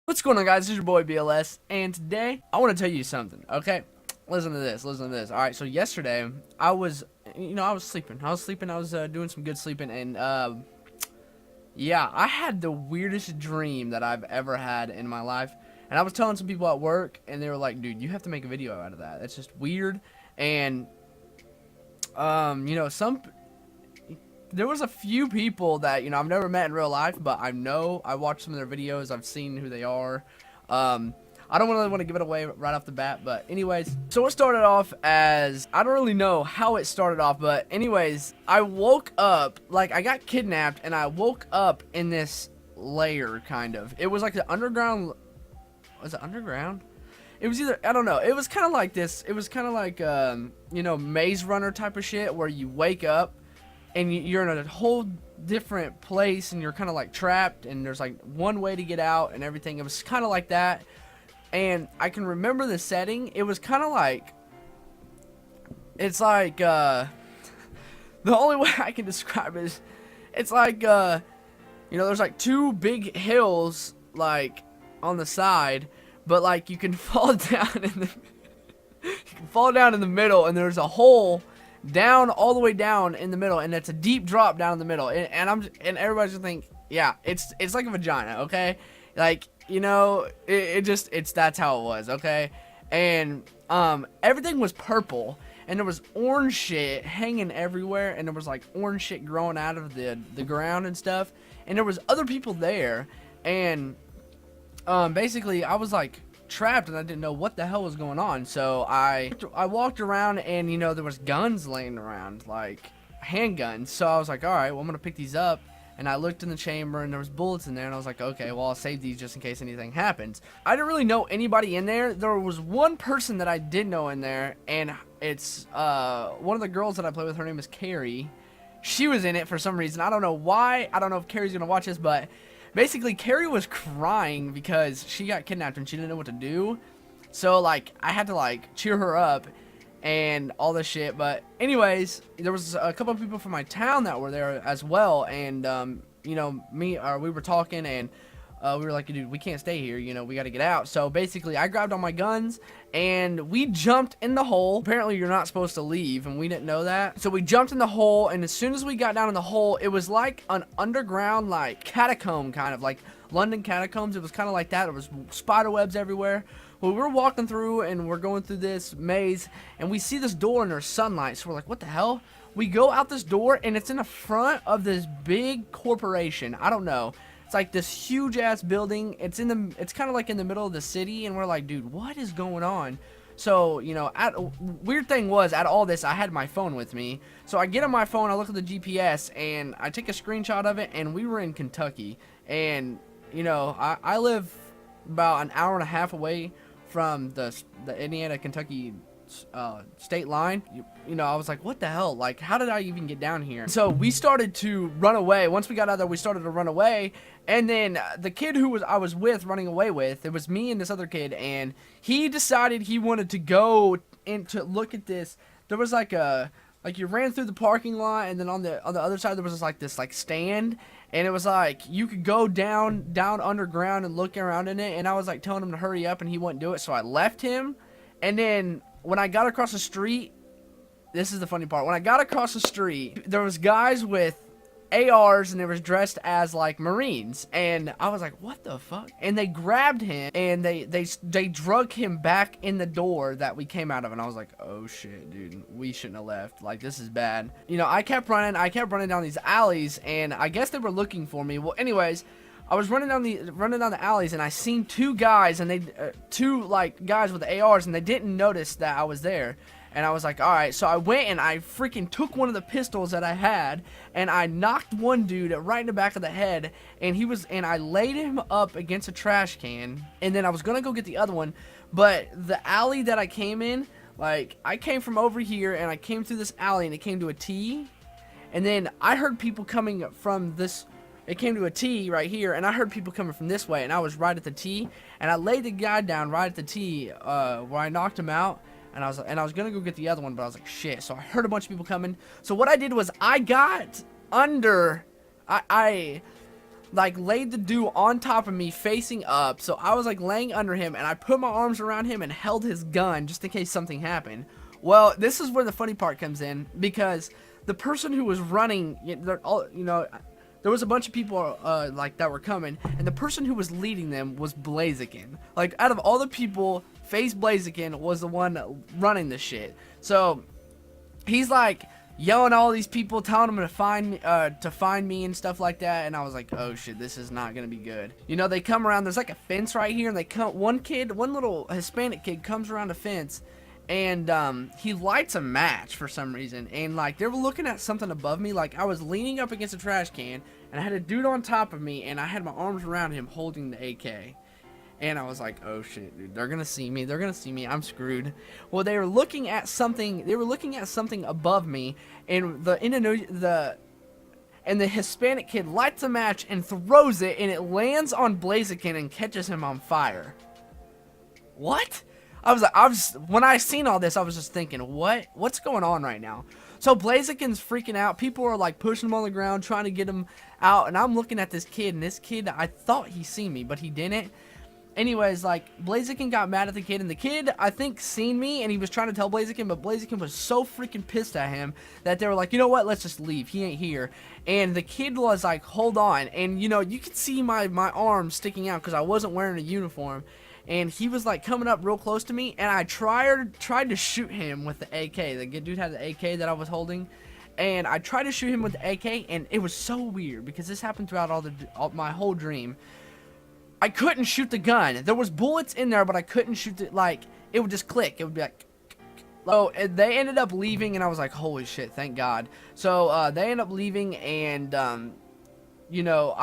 What's going on, guys? This is your boy BLS, and today I want to tell you something. Okay, listen to this. All right, so yesterday I was, I was sleeping. I was doing some good sleeping, and yeah, I had the weirdest dream that I've ever had in my life. And I was telling some people at work, and they were like, "Dude, you have to make a video out of that. That's just weird." And some there was a few people that I've never met in real life, but I watched some of their videos. I've seen who they are. I don't really want to give it away right off the bat, but anyways, so it started off as, I don't really know how it started off, but anyways, I woke up, like I got kidnapped, and I woke up in this layer, kind of. It was like the underground. Was it underground? It was either, I don't know. It was kind of like this. It was kind of like Maze Runner type of shit, where you wake up and you're in a whole different place, and you're kind of like trapped, and there's like one way to get out and everything. It was kind of like that. And I can remember the setting. It was kind of like, it's like the only way I can describe it is, it's like there's like two big hills like on the side, but like you can fall down in the you can fall down in the middle, and there's a hole down all the way down in the middle, and it's a deep drop down in the middle, and everybody's gonna think, yeah, it's like a vagina, okay? Like, it's that's how it was, okay? And everything was purple, and there was orange shit hanging everywhere, and there was like orange shit growing out of the ground and stuff, and there was other people there, and basically I was like trapped, and I didn't know what the hell was going on. So I walked around, and there was guns laying around, like handguns. So I was like, all right, well, I'm gonna pick these up. And I looked in the chamber, and there was bullets in there, and I was like, okay, well, I'll save these just in case anything happens. I didn't really know anybody in there. There was one person that I did know in there, and it's one of the girls that I play with. Her name is Carrie. She was in it for some reason. I don't know why. I don't know if Carrie's gonna watch this, but basically, Carrie was crying because she got kidnapped and she didn't know what to do. So, like, I had to, like, cheer her up and all this shit. But anyways, there was a couple of people from my town that were there as well. And, we were talking, and we were like, dude, we can't stay here. We got to get out. So, basically, I grabbed all my guns, and we jumped in the hole. Apparently, you're not supposed to leave, and we didn't know that. So we jumped in the hole, and as soon as we got down in the hole, it was like an underground, like, catacomb, kind of like London catacombs. It was kind of like that. There was spider webs everywhere. Well, we're walking through, and we're going through this maze, and we see this door, and there's sunlight. So we're like, what the hell? We go out this door, and it's in the front of this big corporation. I don't know. It's like this huge ass building. It's kind of like in the middle of the city, and we're like, dude, what is going on? So, weird thing was, at all this, I had my phone with me. So I get on my phone, I look at the GPS, and I take a screenshot of it, and we were in Kentucky. And, I live about an hour and a half away from the Indiana-Kentucky state line. I was like, what the hell? Like, how did I even get down here? So we started to run away. Once we got out there, we started to run away. And then the kid who I was with, running away with, it was me and this other kid, and he decided he wanted to go in to look at this. There was like you ran through the parking lot, and then on the other side there was this stand, and it was like you could go down underground and look around in it. And I was like telling him to hurry up, and he wouldn't do it, so I left him. And then when I got across the street, this is the funny part. When I got across the street, there was guys with ARs, and they was dressed as like Marines, and I was like, what the fuck? And they grabbed him, and they drug him back in the door that we came out of, and I was like, oh shit, dude, we shouldn't have left. Like, this is bad. I kept running down these alleys, and I guess they were looking for me. Well, anyways, I was running down the alleys, and I seen two guys, and two like guys with ARs, and they didn't notice that I was there. And I was like, all right. So I went, and I freaking took one of the pistols that I had, and I knocked one dude right in the back of the head, and I laid him up against a trash can. And then I was gonna go get the other one, but the alley that I came in, like, I came from over here, and I came through this alley, and it came to a T. And then I heard people coming from this. It came to a T right here, and I heard people coming from this way, and I was right at the T, and I laid the guy down right at the T, where I knocked him out. And I was gonna go get the other one, but I was like, shit. So I heard a bunch of people coming. So what I did was I got under, like laid the dude on top of me facing up, so I was like laying under him, and I put my arms around him and held his gun just in case something happened. Well, this is where the funny part comes in, because the person who was running, they're all, there was a bunch of people like that were coming, and the person who was leading them was Blaziken. Like, out of all the people, FaZe Blaziken was the one running the shit. So he's like yelling at all these people, telling them to find me and stuff like that. And I was like, oh shit, this is not gonna be good. They come around. There's like a fence right here, and they come. One little Hispanic kid comes around the fence, and he lights a match for some reason. And like they were looking at something above me. Like I was leaning up against a trash can, and I had a dude on top of me, and I had my arms around him holding the AK. And I was like, oh shit, dude, they're gonna see me. They're gonna see me. I'm screwed. Well, they were looking at something. They were looking at something above me, and the Hispanic kid lights a match and throws it, and it lands on Blaziken and catches him on fire. What? When I seen all this, I was just thinking, what's going on right now? So Blaziken's freaking out. People are like pushing him on the ground, trying to get him out, and I'm looking at this kid, and this kid, I thought he seen me, but he didn't. Anyways, like, Blaziken got mad at the kid, and the kid, I think, seen me, and he was trying to tell Blaziken, but Blaziken was so freaking pissed at him that they were like, you know what, let's just leave, he ain't here. And the kid was like, hold on, and, you could see my arm sticking out, because I wasn't wearing a uniform, and he was, like, coming up real close to me, and I tried to shoot him with the AK. The dude had the AK that I was holding, and I tried to shoot him with the AK, and it was so weird, because this happened throughout my whole dream. I couldn't shoot the gun. There was bullets in there, but I couldn't shoot it. Like, it would just click. It would be like, oh, they ended up leaving, and I was like, holy shit, thank God. So they ended up leaving, and I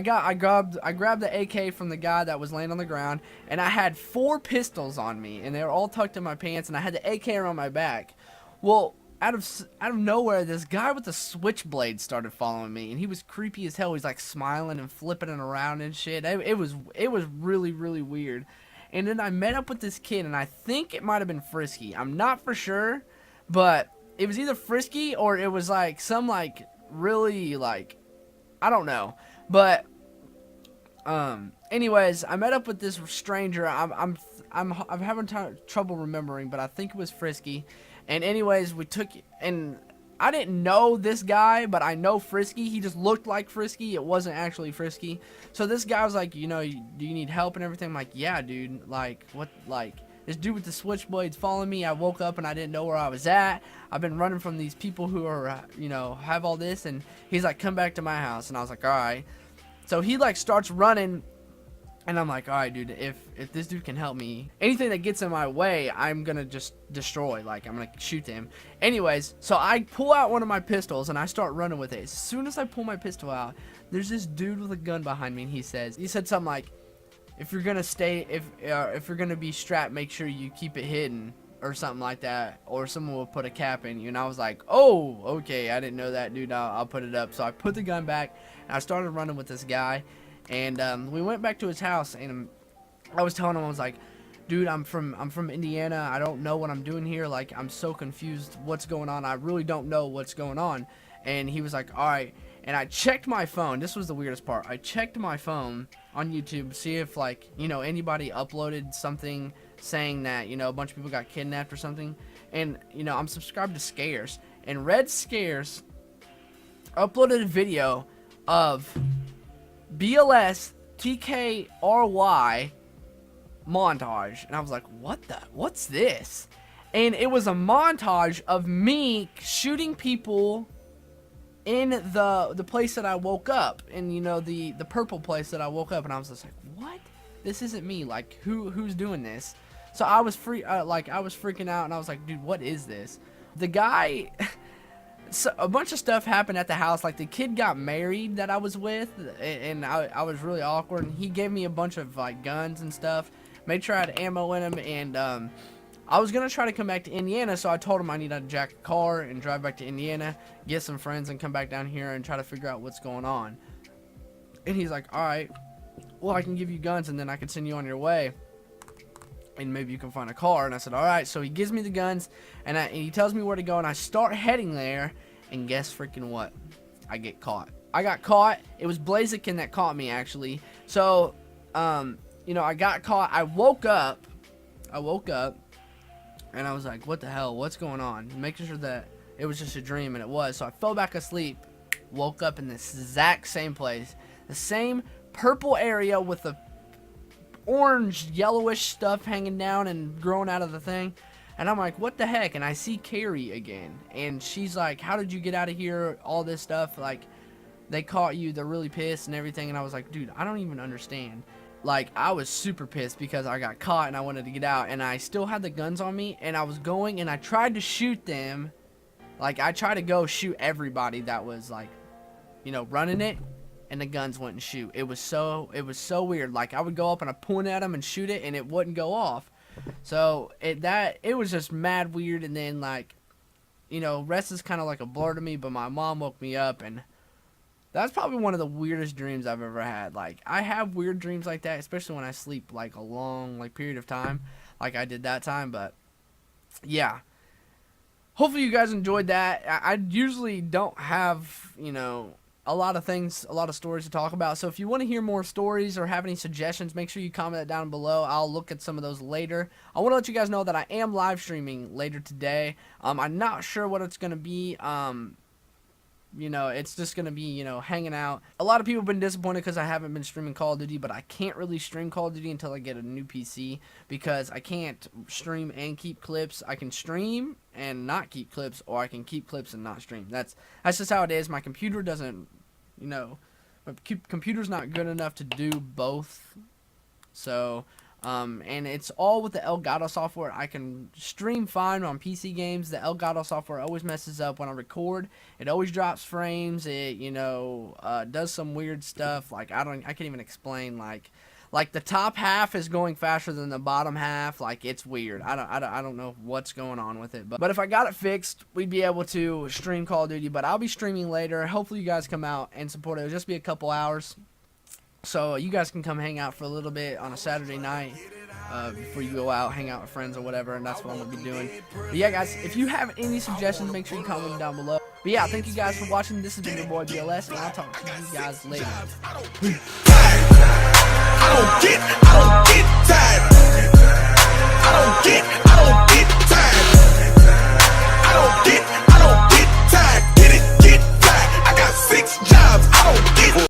grabbed the AK from the guy that was laying on the ground, and I had 4 pistols on me, and they were all tucked in my pants, and I had the AK around my back. Well, out of nowhere, this guy with the switchblade started following me, and he was creepy as hell. He's like smiling and flipping it around and shit. It was really, really weird. And then I met up with this kid, and I think it might have been Frisky. I'm not for sure, but it was either Frisky or it was like some like really like, I don't know. But anyways, I met up with this stranger. I'm having trouble remembering, but I think it was Frisky. And anyways, and I didn't know this guy, but I know Frisky. He just looked like Frisky. It wasn't actually Frisky. So this guy was like, do you need help and everything? I'm like, yeah, dude. Like, what, like, this dude with the switchblades following me. I woke up and I didn't know where I was at. I've been running from these people who are, have all this. And he's like, come back to my house. And I was like, all right. So he like starts running. And I'm like, all right, dude, if this dude can help me, anything that gets in my way, I'm going to just destroy. Like, I'm going to shoot him. Anyways, so I pull out one of my pistols, and I start running with it. As soon as I pull my pistol out, there's this dude with a gun behind me, and he said something like, if you're going to be strapped, make sure you keep it hidden, or something like that, or someone will put a cap in you. And I was like, oh, okay, I didn't know that, dude. I'll put it up. So I put the gun back, and I started running with this guy. And we went back to his house, and I was telling him, I was like, dude, I'm from Indiana. I don't know what I'm doing here. Like, I'm so confused. What's going on? I really don't know what's going on. And he was like, all right. And I checked my phone. This was the weirdest part. I checked my phone on YouTube, see if, like, anybody uploaded something saying that, a bunch of people got kidnapped or something. And, I'm subscribed to Scares. And Red Scares uploaded a video of BLS TKRY montage, and I was like, what's this? And it was a montage of me shooting people in the place that I woke up, and the purple place that I woke up, and I was just like, what? This isn't me. Like, who's doing this? So I was I was freaking out, and I was like, dude, what is this? The guy So a bunch of stuff happened at the house. Like, the kid got married that I was with, and I was really awkward, and he gave me a bunch of like guns and stuff, made sure I had ammo in them. And I was gonna try to come back to Indiana, so I told him I need to jack a car and drive back to Indiana, get some friends, and come back down here and try to figure out what's going on. And he's like, all right, well, I can give you guns, and then I can send you on your way, and maybe you can find a car. And I said, all right. So he gives me the guns, and he tells me where to go, and I start heading there, and guess freaking what? I get caught. I got caught. It was Blaziken that caught me, actually. So, you know, I got caught. I woke up, and I was like, what the hell? What's going on? Making sure that it was just a dream, and it was. So I fell back asleep, woke up in this exact same place. The same purple area with the orange, yellowish stuff hanging down and growing out of the thing. And I'm like, what the heck? And I see Carrie again. And she's like, how did you get out of here? All this stuff. Like, they caught you. They're really pissed and everything. And I was like, dude, I don't even understand. Like, I was super pissed because I got caught and I wanted to get out. And I still had the guns on me. And I was going and I tried to shoot them. Like, I tried to go shoot everybody that was, like, you know, running it. And the guns wouldn't shoot. It was so weird. Like, I would go up and I'd point at them and shoot it and it wouldn't go off. So it was just mad weird. And then, like, you know, rest is kind of like a blur to me, but my mom woke me up, and that's probably one of the weirdest dreams I've ever had. Like, I have weird dreams like that, especially when I sleep like a long period of time, like I did that time. But yeah, hopefully you guys enjoyed that. I usually don't have, you know, a lot of stories to talk about. So if you want to hear more stories or have any suggestions, make sure you comment that down below. I'll look at some of those later. I want to let you guys know that I am live streaming later today. I'm not sure what it's going to be. You know, it's just going to be, you know, hanging out. A lot of people have been disappointed because I haven't been streaming Call of Duty, but I can't really stream Call of Duty until I get a new PC because I can't stream and keep clips. I can stream and not keep clips, or I can keep clips and not stream. That's just how it is. My computer doesn't, you know, my computer's not good enough to do both. So, and it's all with the Elgato software. I can stream fine on PC games. The Elgato software always messes up when I record. It always drops frames. It, you know, does some weird stuff. Like, I can't even explain. Like the top half is going faster than the bottom half. Like, it's weird. I don't know what's going on with it. But if I got it fixed, we'd be able to stream Call of Duty. But I'll be streaming later. Hopefully you guys come out and support it. It'll just be a couple hours. So you guys can come hang out for a little bit on a Saturday night before you go out, hang out with friends or whatever, and that's what I'm going to be doing. But yeah, guys, if you have any suggestions, make sure you comment them down below. But yeah, thank you guys for watching. This has been your boy BLS, and I'll talk to you guys later. I don't get tired.